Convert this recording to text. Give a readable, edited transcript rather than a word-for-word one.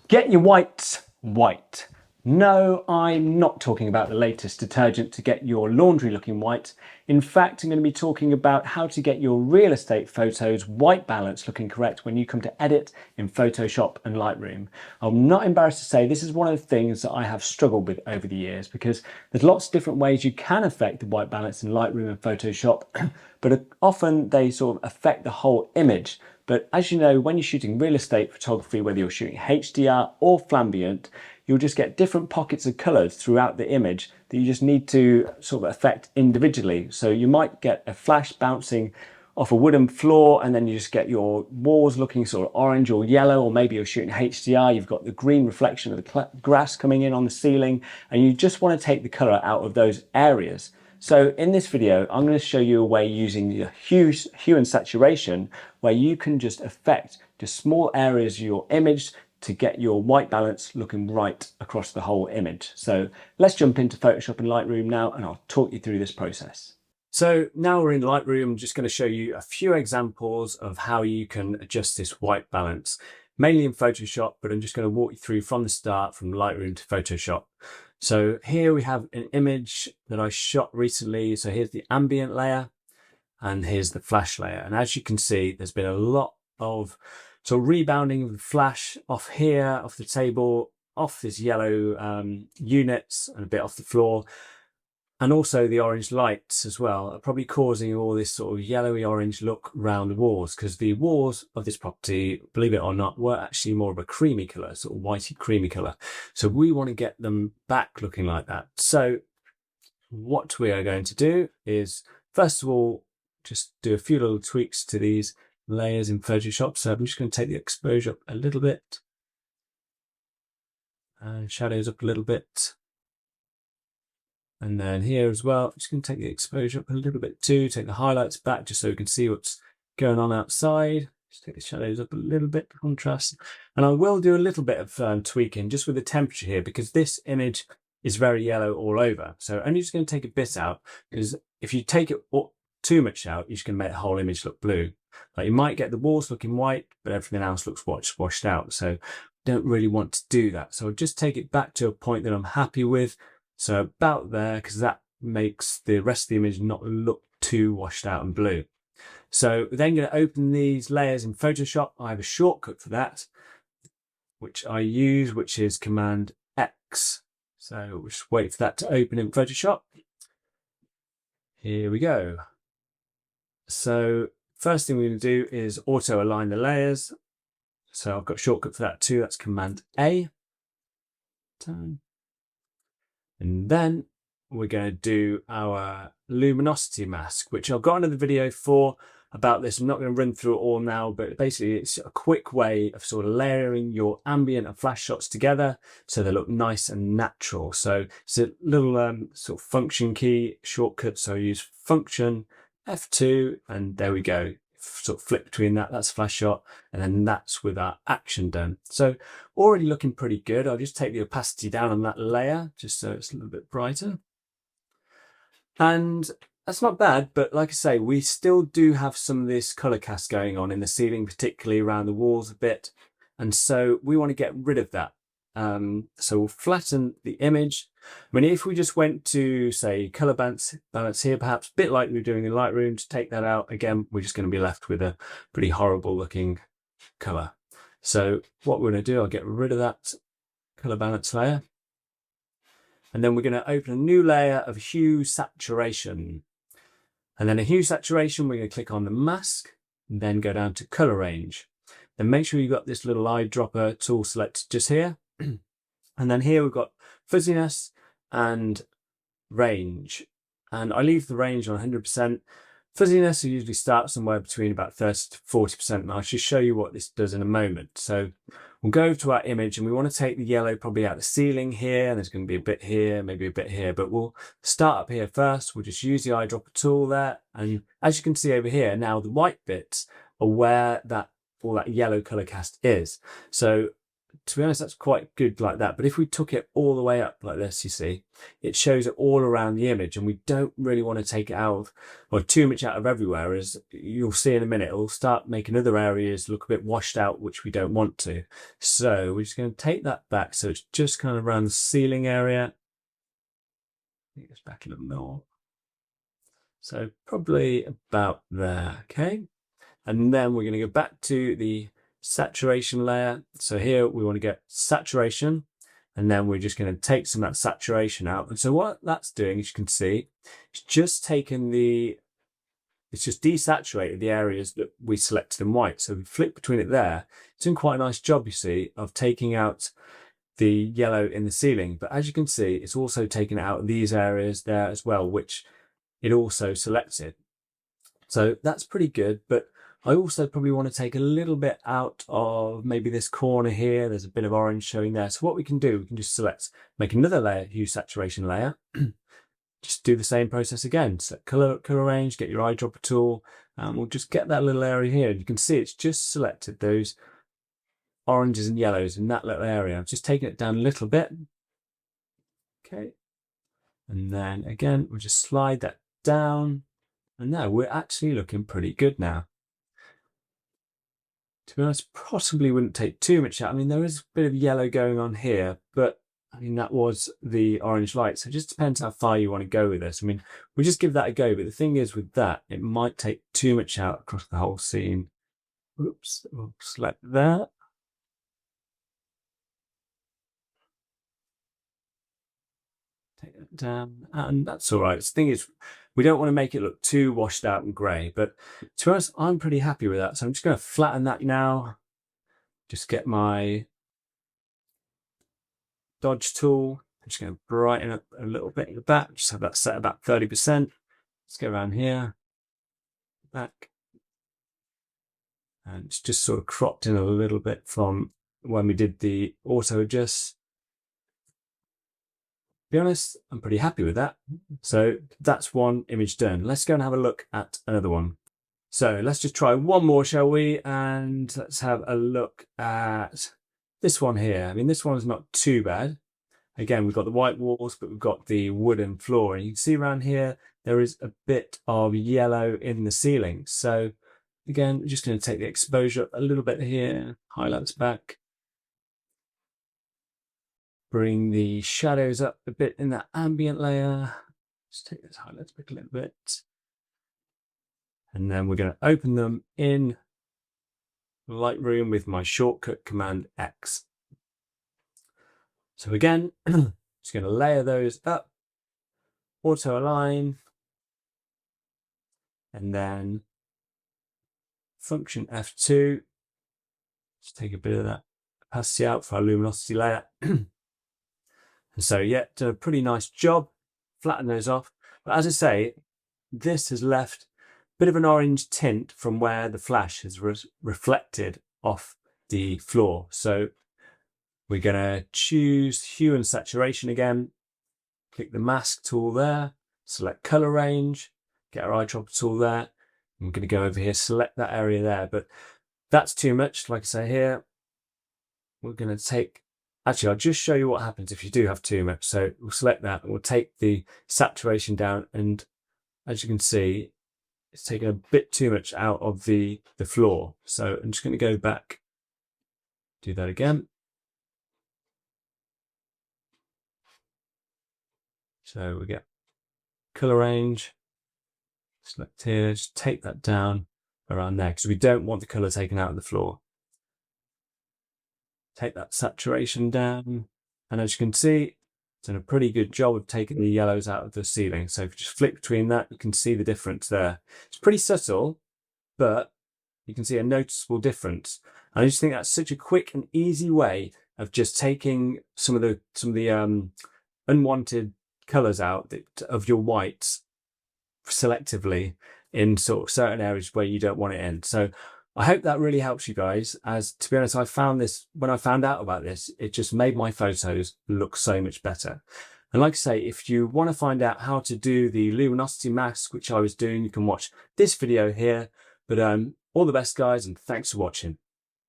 Get your whites white. No, I'm not talking about the latest detergent to get your laundry looking white. In fact, I'm going to be talking about how to get your real estate photos white balance looking correct when you come to edit in Photoshop and Lightroom. I'm not embarrassed to say this is one of the things that I have struggled with over the years, because there's lots of different ways you can affect the white balance in Lightroom and Photoshop, but often they sort of affect the whole image. But as you know, when you're shooting real estate photography, whether you're shooting HDR or flambient, you'll just get different pockets of colours throughout the image that you just need to sort of affect individually. So you might get a flash bouncing off a wooden floor, and then you just get your walls looking sort of orange or yellow, or maybe you're shooting HDR, you've got the green reflection of the grass coming in on the ceiling, and you just want to take the colour out of those areas. So in this video, I'm going to show you a way using the hue and saturation where you can just affect just small areas of your image to get your white balance looking right across the whole image. So let's jump into Photoshop and Lightroom now, and I'll talk you through this process. So now we're in Lightroom, I'm just going to show you a few examples of how you can adjust this white balance, mainly in Photoshop, but I'm just going to walk you through from the start, from Lightroom to Photoshop. So here we have an image that I shot recently. So here's the ambient layer and here's the flash layer. And as you can see, there's been a lot of sort of rebounding of the flash off here, off the table, off this yellow units and a bit off the floor. And also the orange lights as well are probably causing all this sort of yellowy orange look around the walls, because the walls of this property, believe it or not, were actually more of a creamy colour, sort of whitey creamy colour. So we want to get them back looking like that. So what we are going to do is, first of all, just do a few little tweaks to these layers in Photoshop. So I'm just going to take the exposure up a little bit and shadows up a little bit. And then here as well, I'm just going to take the exposure up a little bit too, take the highlights back just so we can see what's going on outside. Just take the shadows up a little bit for contrast. And I will do a little bit of tweaking just with the temperature here, because this image is very yellow all over. So I'm just going to take a bit out, because if you take it too much out, you're just going to make the whole image look blue. Like, you might get the walls looking white, but everything else looks washed out. So don't really want to do that. So I'll just take it back to a point that I'm happy with. So about there, because that makes the rest of the image not look too washed out and blue. So we're then going to open these layers in Photoshop. I have a shortcut for that, which I use, which is Command X. So we'll just wait for that to open in Photoshop. Here we go. So first thing we're going to do is auto align the layers. So I've got a shortcut for that too. That's Command A. And then we're going to do our luminosity mask, which I've got another video for about this. I'm not going to run through it all now, but basically it's a quick way of sort of layering your ambient and flash shots together so they look nice and natural. So it's a little sort of function key shortcut. So I use function F2, and there we go. Sort of flip between that, that's a flash shot, and then that's with our action done. So already looking pretty good. I'll just take the opacity down on that layer just so it's a little bit brighter. And that's not bad, but like I say, we still do have some of this color cast going on in the ceiling, particularly around the walls a bit. And so we want to get rid of that. So we'll flatten the image. I mean, if we just went to, say, color balance here, perhaps a bit like we were doing in Lightroom, to take that out, again, we're just going to be left with a pretty horrible looking color. So what we're going to do, I'll get rid of that color balance layer. And then we're going to open a new layer of hue saturation. And then a hue saturation, we're going to click on the mask, and then go down to color range. Then make sure you've got this little eyedropper tool selected just here. And then here we've got fuzziness and range. And I leave the range on 100%. Fuzziness will usually start somewhere between about 30 to 40%. And I'll just show you what this does in a moment. So we'll go to our image, and we want to take the yellow probably out the ceiling here. And there's going to be a bit here, maybe a bit here, but we'll start up here first. We'll just use the eyedropper tool there. And as you can see over here, now the white bits are where all that yellow color cast is. So to be honest, that's quite good like that. But if we took it all the way up like this, you see, it shows it all around the image, and we don't really want to take it out or too much out of everywhere, as you'll see in a minute. It'll start making other areas look a bit washed out, which we don't want to. So we're just going to take that back. So it's just kind of around the ceiling area. Take this back a little more. So probably about there, okay? And then we're going to go back to the saturation layer. So here we want to get saturation, and then we're just going to take some of that saturation out. And so what that's doing, as you can see, it's just it's just desaturated the areas that we selected in white. So we flick between it there. It's doing quite a nice job, you see, of taking out the yellow in the ceiling. But as you can see, it's also taken out these areas there as well, which it also selected. So that's pretty good. But I also probably want to take a little bit out of maybe this corner here. There's a bit of orange showing there. So what we can do, we can just select, make another layer, hue saturation layer. Just do the same process again. Set color range, get your eyedropper tool, and we'll just get that little area here. You can see it's just selected those oranges and yellows in that little area. I'm just taking it down a little bit. Okay. And then again, we'll just slide that down. And now we're actually looking pretty good now. To be honest, possibly wouldn't take too much out. I mean, there is a bit of yellow going on here, but I mean, that was the orange light. So it just depends how far you want to go with this. I mean, we'll just give that a go. But the thing is with that, it might take too much out across the whole scene. Oops, we'll select that. Take that down, and that's all right. The thing is, we don't want to make it look too washed out and grey, but to be honest, I'm pretty happy with that. So I'm just going to flatten that now. Just get my dodge tool. I'm just going to brighten up a little bit at the back. Just have that set about 30%. Let's go around here, back. And it's just sort of cropped in a little bit from when we did the auto adjust. To be honest, I'm pretty happy with that. So that's one image done. Let's go and have a look at another one. So let's just try one more, shall we? And let's have a look at this one here. I mean, this one's not too bad. Again, we've got the white walls, but we've got the wooden floor. And you can see around here, there is a bit of yellow in the ceiling. So again, we're just going to take the exposure up a little bit here, highlights back. Bring the shadows up a bit in that ambient layer. Just take those highlights back a little bit. And then we're going to open them in Lightroom with my shortcut Command X. So again, just going to layer those up, auto align, and then function F2. Just take a bit of that opacity out for our luminosity layer. And so, yeah, done a pretty nice job. Flatten those off. But as I say, this has left a bit of an orange tint from where the flash has reflected off the floor. So we're going to choose hue and saturation again. Click the mask tool there. Select color range. Get our eyedropper tool there. I'm going to go over here, select that area there. But that's too much. Like I say here, we're going to take... Actually, I'll just show you what happens if you do have too much. So we'll select that and we'll take the saturation down. And as you can see, it's taken a bit too much out of the floor. So I'm just going to go back, do that again. So we get color range, select here, just take that down around there because we don't want the color taken out of the floor. Take that saturation down, and as you can see, it's done a pretty good job of taking the yellows out of the ceiling. So if you just flick between that, you can see the difference there. It's pretty subtle, but you can see a noticeable difference. And I just think that's such a quick and easy way of just taking some of the unwanted colors out of your whites selectively in sort of certain areas where you don't want it in. So I hope that really helps you guys, as to be honest, I found this, when I found out about this, it just made my photos look so much better. And like I say, if you want to find out how to do the luminosity mask, which I was doing, you can watch this video here. But all the best, guys, and thanks for watching.